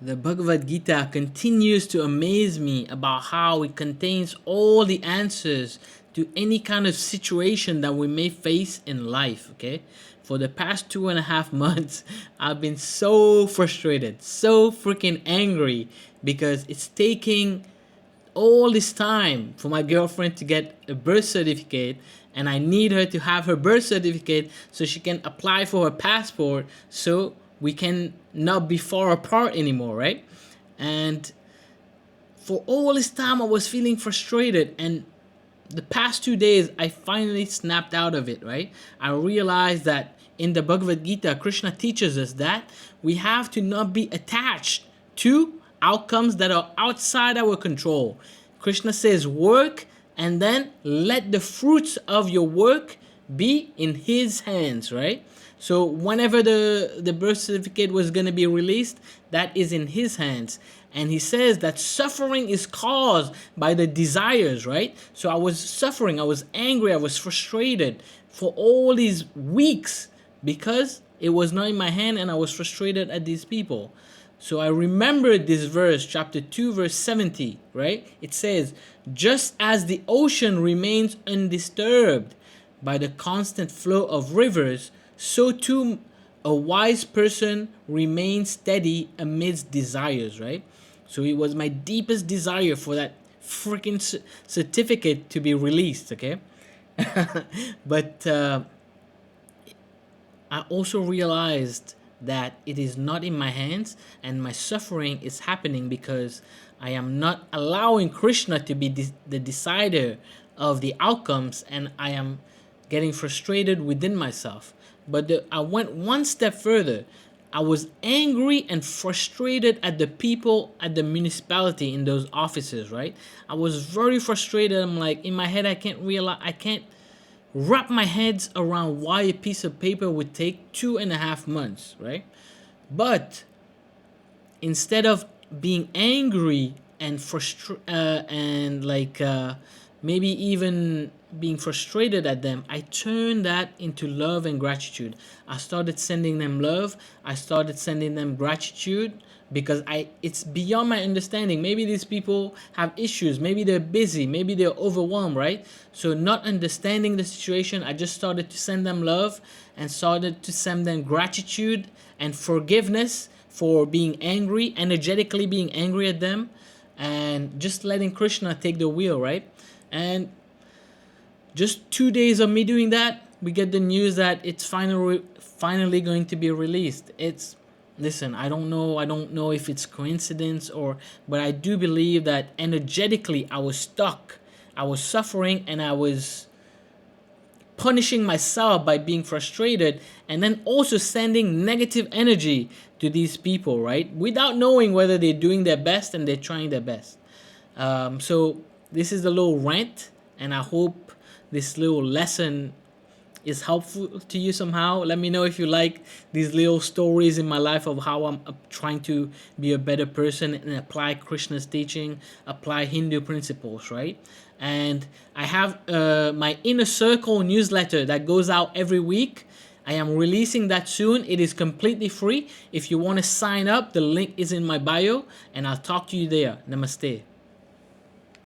The Bhagavad Gita continues to amaze me about how it contains all the answers to any kind of situation that we may face in life. Okay, for the past 2.5 months, I've been so frustrated, so freaking angry because it's taking all this time for my girlfriend to get a birth certificate, and I need her to have her birth certificate so she can apply for her passport, so we can not be far apart anymore, right? And for all this time I was feeling frustrated, and the past 2 days I finally snapped out of it, right? I realized that in the Bhagavad Gita, Krishna teaches us that we have to not be attached to outcomes that are outside our control. Krishna says work, and then let the fruits of your work be in his hands, right? So whenever the birth certificate was going to be released, that is in his hands. And he says that suffering is caused by the desires, right? So I was suffering, I was angry, I was frustrated for all these weeks because it was not in my hand, and I was frustrated at these people. So I remembered this verse, chapter 2, verse 70, right? It says, just as the ocean remains undisturbed by the constant flow of rivers, so too a wise person remains steady amidst desires, right? So it was my deepest desire for that freaking certificate to be released, okay? But I also realized that it is not in my hands, and my suffering is happening because I am not allowing Krishna to be the decider of the outcomes, and I am getting frustrated within myself. But I went one step further. I was angry and frustrated at the people at the municipality in those offices, right? I was very frustrated. I'm like, in my head, I can't wrap my heads around why a piece of paper would take 2.5 months, right? But instead of being angry and maybe even being frustrated at them, I turned that into love and gratitude. I started sending them love. I started sending them gratitude because it's beyond my understanding. Maybe these people have issues. Maybe they're busy. Maybe they're overwhelmed, right? So not understanding the situation, I just started to send them love and started to send them gratitude and forgiveness for being angry, energetically being angry at them, and just letting Krishna take the wheel, right? And just 2 days of me doing that, we get the news that it's finally going to be released. Listen, I don't know if it's coincidence, but I do believe that energetically I was stuck. I was suffering, and I was punishing myself by being frustrated, and then also sending negative energy to these people, right? Without knowing whether they're doing their best and they're trying their best. So this is a little rant, and I hope this little lesson is helpful to you somehow. Let me know if you like these little stories in my life of how I'm trying to be a better person and apply Krishna's teaching, apply Hindu principles, right? And I have my Inner Circle newsletter that goes out every week. I am releasing that soon. It is completely free. If you want to sign up, the link is in my bio, and I'll talk to you there. Namaste.